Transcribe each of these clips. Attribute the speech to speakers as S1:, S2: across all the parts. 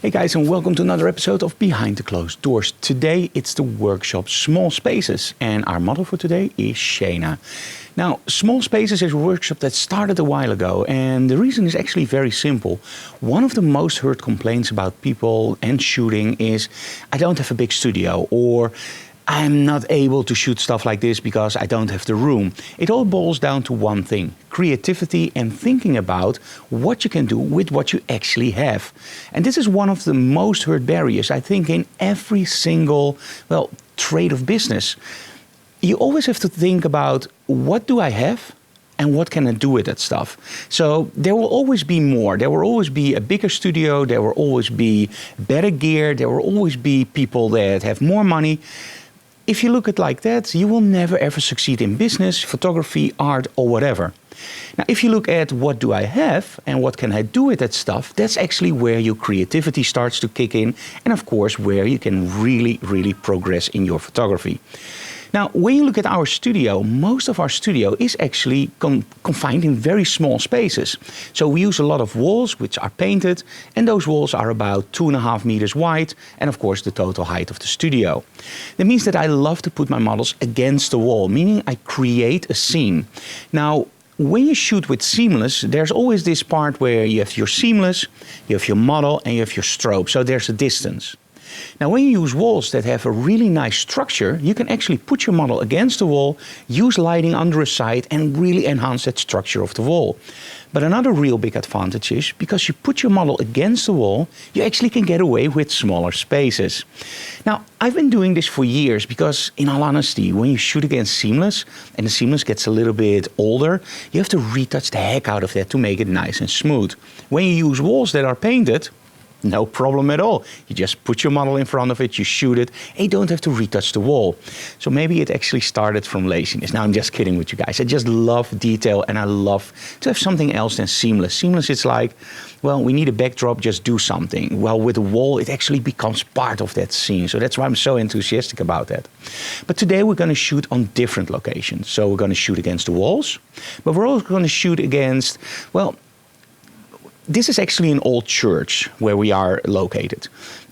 S1: Hey guys, and welcome to another episode of Behind the Closed Doors. Today it's the workshop Small Spaces, and our model for today is Sheena. Now, Small Spaces is a workshop that started a while ago, and the reason is actually very simple. One of the most heard complaints about people and shooting is, I don't have a big studio, or I'm not able to shoot stuff like this because I don't have the room. It all boils down to one thing: creativity and thinking about what you can do with what you actually have. And this is one of the most heard barriers, I think, in every single, trade of business. You always have to think about, what do I have? And what can I do with that stuff? So there will always be more. There will always be a bigger studio. There will always be better gear. There will always be people that have more money. If you look at it like that, you will never ever succeed in business, photography, art, or whatever. Now, if you look at what do I have and what can I do with that stuff, that's actually where your creativity starts to kick in, and of course where you can really progress in your photography. Now, when you look at our studio, most of our studio is actually confined in very small spaces. So we use a lot of walls which are painted, and those walls are about 2.5 meters wide, and of course the total height of the studio. That means that I love to put my models against the wall, meaning I create a scene. Now, when you shoot with seamless, there's always this part where you have your seamless, you have your model, and you have your strobe, so there's a distance. Now, when you use walls that have a really nice structure, you can actually put your model against the wall, use lighting under a side, and really enhance that structure of the wall. But another real big advantage is, because you put your model against the wall, you actually can get away with smaller spaces. Now, I've been doing this for years because, in all honesty, when you shoot against seamless, and the seamless gets a little bit older, you have to retouch the heck out of that to make it nice and smooth. When you use walls that are painted, no problem at all. You just put your model in front of it, you shoot it, and you don't have to retouch the wall. So maybe it actually started from laziness. Now, I'm just kidding with you guys. I just love detail, and I love to have something else than seamless. Seamless, it's like, well, we need a backdrop, just do something. Well, with a wall, it actually becomes part of that scene. So that's why I'm so enthusiastic about that. But today we're going to shoot on different locations. So we're going to shoot against the walls, but we're also going to shoot against, this is actually an old church where we are located.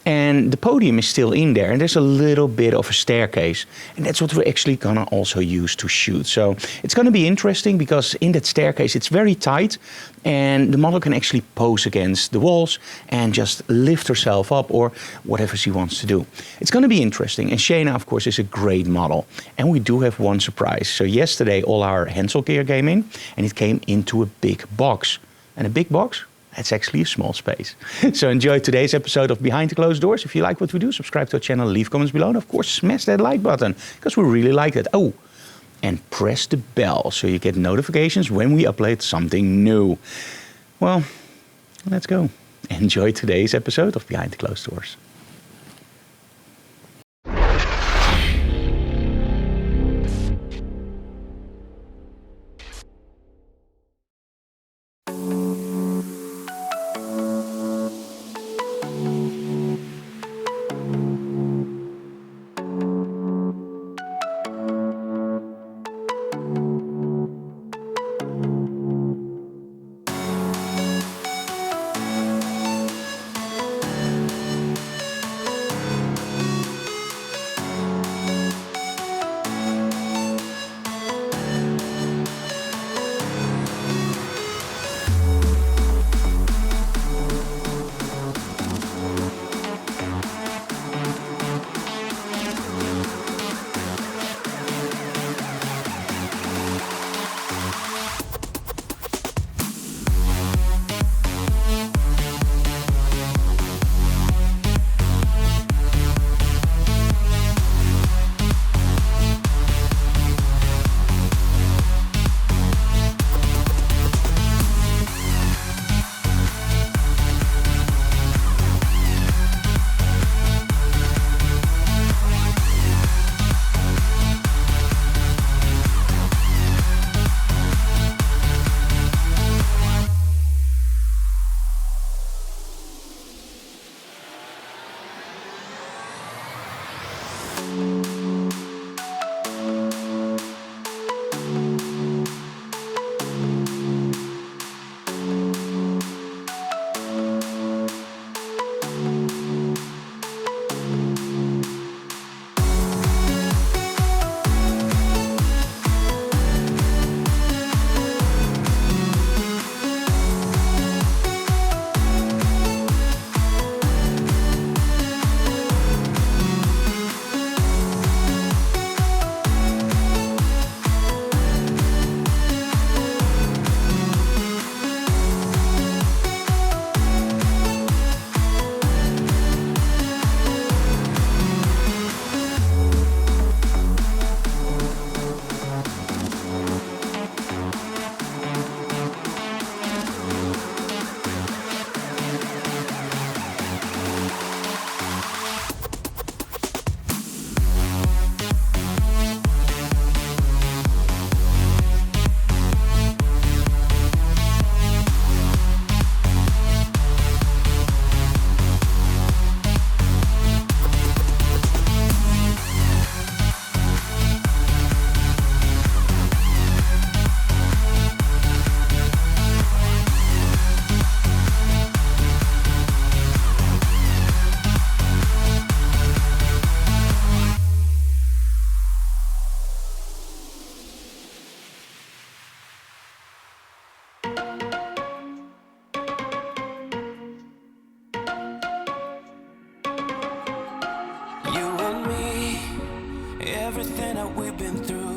S1: And the podium is still in there, and there's a little bit of a staircase. And that's what we're actually gonna also use to shoot. So it's gonna be interesting because in that staircase, it's very tight, and the model can actually pose against the walls and just lift herself up or whatever she wants to do. It's gonna be interesting. And Sheena, of course, is a great model. And we do have one surprise. So yesterday, all our Hansel gear came in, and it came into a big box. And a big box? It's actually a small space. So enjoy today's episode of Behind the Closed Doors. If you like what we do, subscribe to our channel, leave comments below, and of course, smash that like button, because we really like it. Oh, and press the bell so you get notifications when we upload something new. Well, let's go. Enjoy today's episode of Behind the Closed Doors.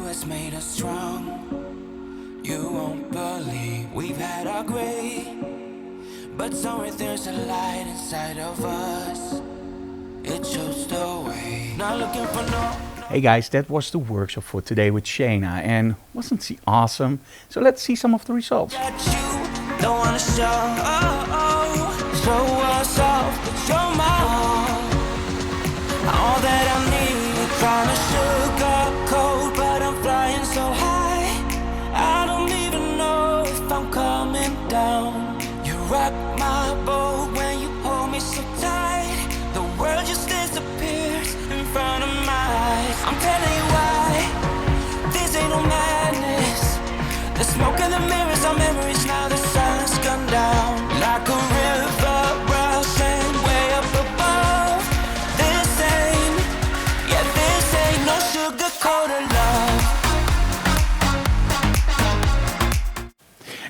S2: has made us strong. You won't believe we've had our gray, but somewhere there's a light inside of us. It shows the way. Not looking for no.
S1: Hey guys, that was the workshop for today with Sheena, and wasn't she awesome? So let's see some of the results.
S2: That you don't wanna show us off, but you're my all that I need. Trying to sugarcoat, but I'm flying so high. I don't even know if I'm coming down. You rock my boat when you hold me so tight. The world just disappears in front of my eyes. I'm telling you why, this ain't no madness. The smoke and the mirrors are memories now. The sun's gone down like a river rushing way up above. This ain't no sugar-coated love.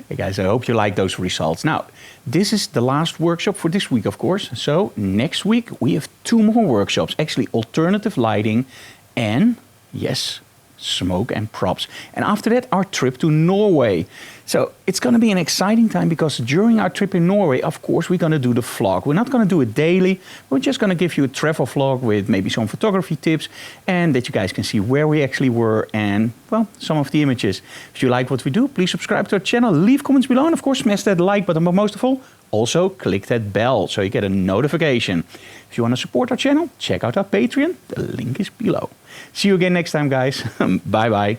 S1: Hey guys, I hope you like those results. Now, this is the last workshop for this week, of course. So next week we have 2 more workshops, actually alternative lighting and, yes, smoke and props. And after that, our trip to Norway. So it's going to be an exciting time because during our trip in Norway, of course, we're going to do the vlog. We're not going to do it daily. We're just going to give you a travel vlog with maybe some photography tips and that you guys can see where we actually were and, well, some of the images. If you like what we do, please subscribe to our channel, leave comments below, and of course, smash that like button, but most of all, also click that bell so you get a notification. If you want to support our channel, check out our Patreon. The link is below. See you again next time, guys. Bye-bye.